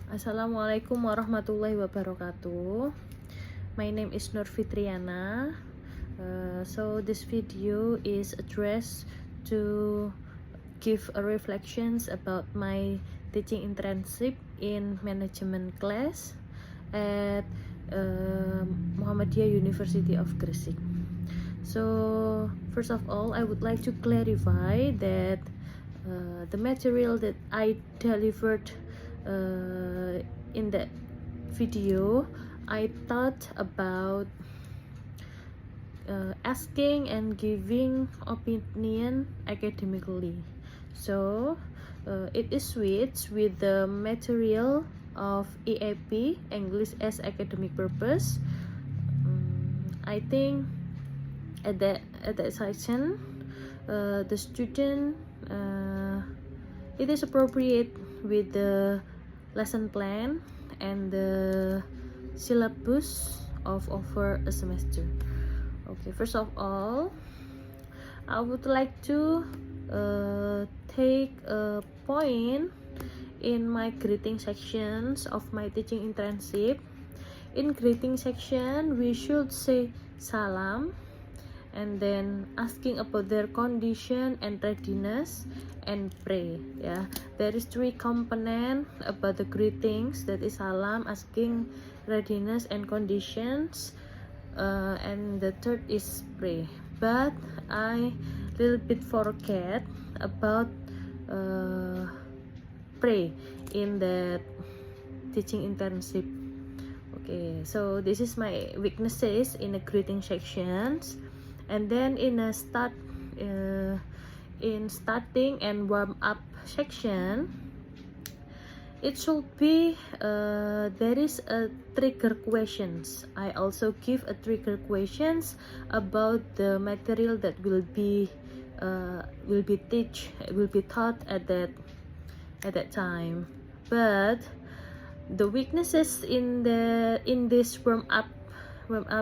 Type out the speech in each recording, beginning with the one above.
Assalamualaikum warahmatullahi wabarakatuh. My name is Nur Fitriana. So this video is addressed to give a reflections about my teaching internship in management class at Muhammadiyah University of Gresik. So first of all, I would like to clarify that the material that I delivered in that video, I thought about asking and giving opinion academically. So it is switched with the material of EAP, English as Academic Purpose. I think at that section, the student it is appropriate with the lesson plan and the syllabus of over a semester. Okay, first of all, I would like to take a point in my greeting sections of my teaching internship. In greeting section, we should say salam and then asking about their condition and readiness and pray. Yeah, there is three component about the greetings, that is salam, asking, readiness and conditions, and the third is pray. But I little bit forget about pray in the teaching internship. Okay, so this is my weaknesses in the greeting sections. And then in a in starting and warm up section, it should be there is a trigger questions. I also give a trigger questions about the material that will be taught at that time. But the weaknesses in this warm up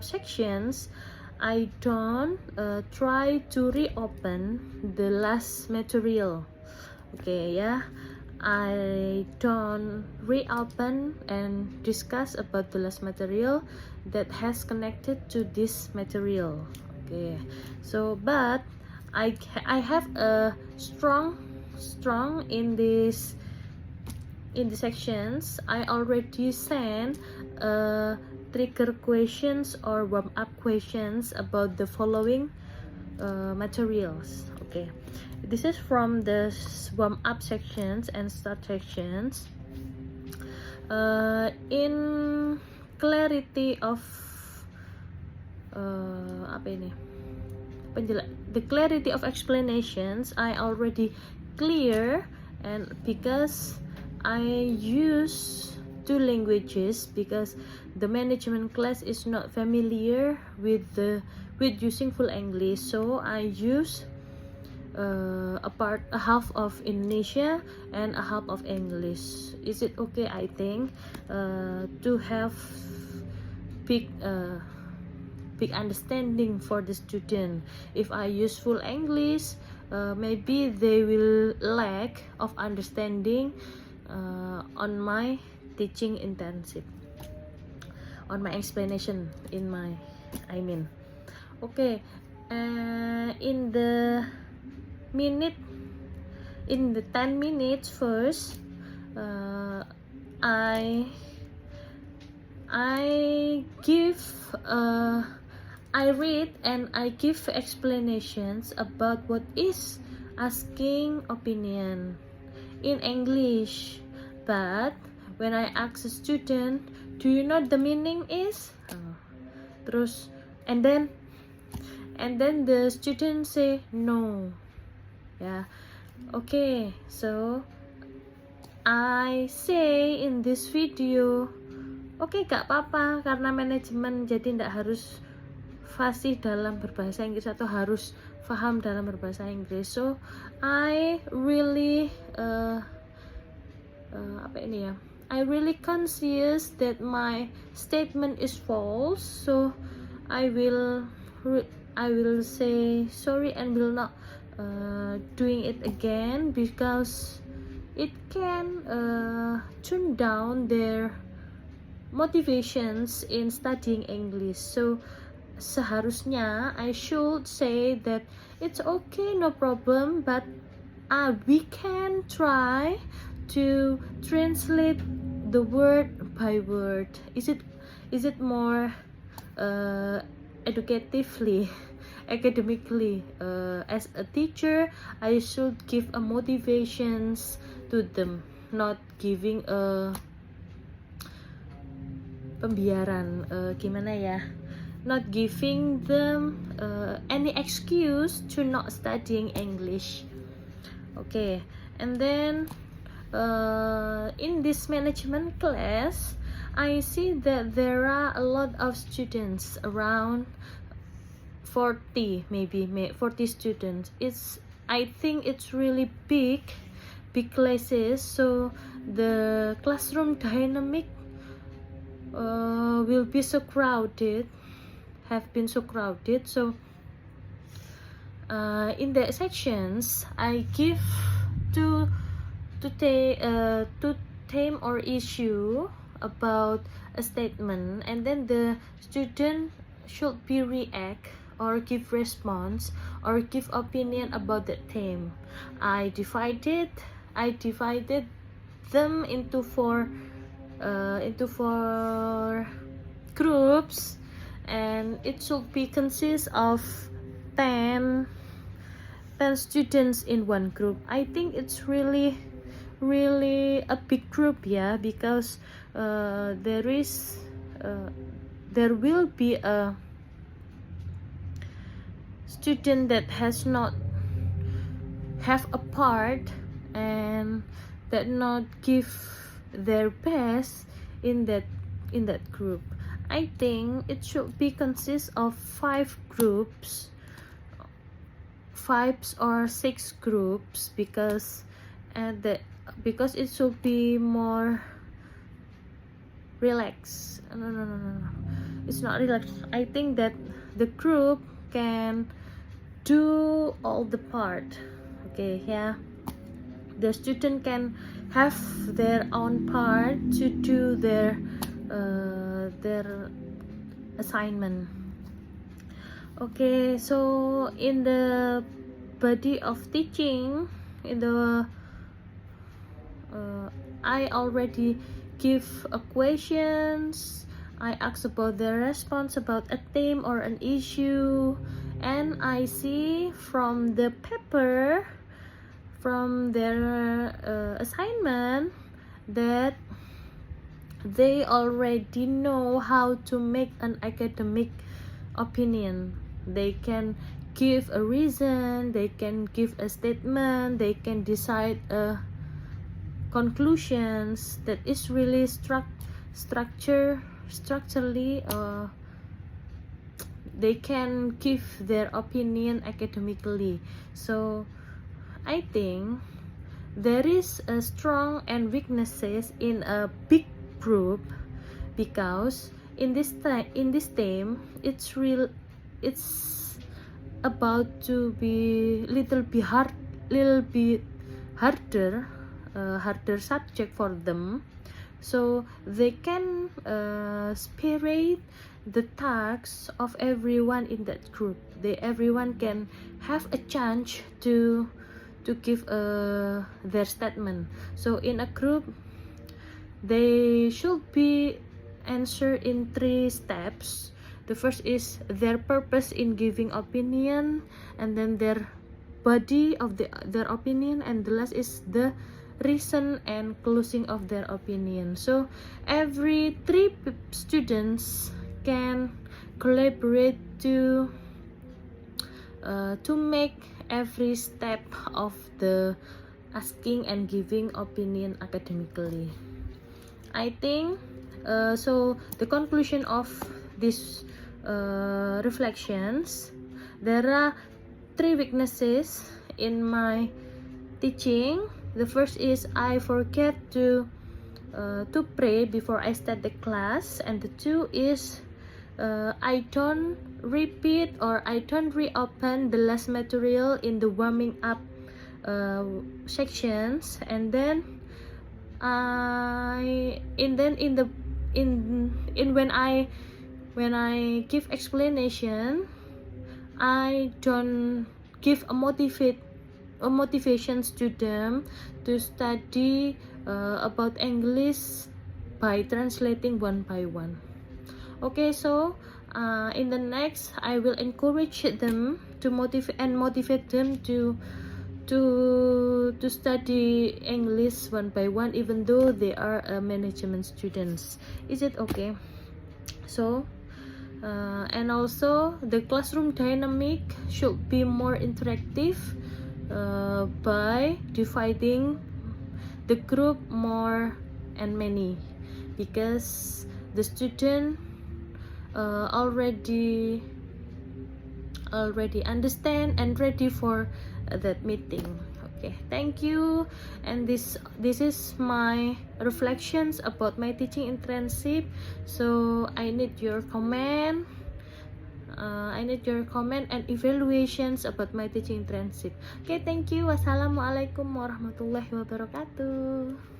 sections, I don't try to reopen the last material. Okay, yeah, I don't reopen and discuss about the last material that has connected to this material. Okay, so but I have a strong in the sections. I already sent trigger questions or warm-up questions about the following materials. Okay, this is from the warm-up sections and start sections. In clarity of the clarity of explanations, I already clear, and because I use two languages, because the management class is not familiar with using full English, so I use a half of Indonesia and a half of English. Is it okay? I think to have big understanding for the student. If I use full English, maybe they will lack of understanding on my teaching internship, on my explanation in my okay. In the 10 minutes first, I give I read and I give explanations about what is asking opinion in English. But when I ask a student, do you know the meaning is? Terus and then the student say no. Yeah. Okay, so I say in this video, okay, gak apa-apa karena manajemen, jadi ndak harus fasih dalam berbahasa Inggris atau harus paham dalam berbahasa Inggris. So I really I really conscious that my statement is false, so I will say sorry and will not doing it again, because it can tune down their motivations in studying English. So seharusnya I should say that it's okay, no problem, but we can try to translate the word by word. Is it more educatively, academically? As a teacher, I should give a motivations to them, not giving a pembiaran, gimana ya, not giving them any excuse to not studying English. Okay, and then in this management class, I see that there are a lot of students, around 40, maybe 40 students. I think it's really big classes, so the classroom dynamic will be so crowded, have been so crowded. So in the sections, I give to theme or issue about a statement, and then the student should be react or give response or give opinion about the theme. I divided them into four groups, and it should be consist of 10 students in one group. I think it's really a big group, yeah, because there will be a student that has not have a part and that not give their best in that group. I think it should be consist of 5 or 6 groups, because it should be more relaxed. No, it's not relaxed. I think that the group can do all the part. Okay, yeah, the student can have their own part to do their assignment. Okay, so in the body of teaching, in the I already give a questions. I ask about their response about a theme or an issue, and I see from the paper, from their assignment, that they already know how to make an academic opinion. They can give a reason, they can give a statement, they can decide a conclusions that is really structurally they can give their opinion academically. So I think there is a strong and weaknesses in a big group, because in this theme it's about to be little bit harder subject for them, so they can separate the tasks of everyone in that group. Everyone can have a chance to give their statement. So in a group, they should be answered in 3 steps. The first is their purpose in giving opinion, and then their body of their opinion, and the last is the reason and closing of their opinion. So every 3 students can collaborate to make every step of the asking and giving opinion academically. I think so the conclusion of this reflections, there are 3 weaknesses in my teaching. The first is I forget to pray before I start the class, and the 2 is I don't repeat or I don't reopen the last material in the warming up sections, and then I in then in the in when I give explanation, I don't give a motivations to them to study about English by translating one by one. Okay, so in the next I will encourage them to motivate them to study English one by one, even though they are management students. Is it okay? So and also the classroom dynamic should be more interactive by dividing the group more and many, because the student already understand and ready for that meeting. Okay, thank you. And this is my reflections about my teaching internship. So I need your comment. I need your comment and evaluations about my teaching internship. Okay, thank you. Wassalamualaikum warahmatullahi wabarakatuh.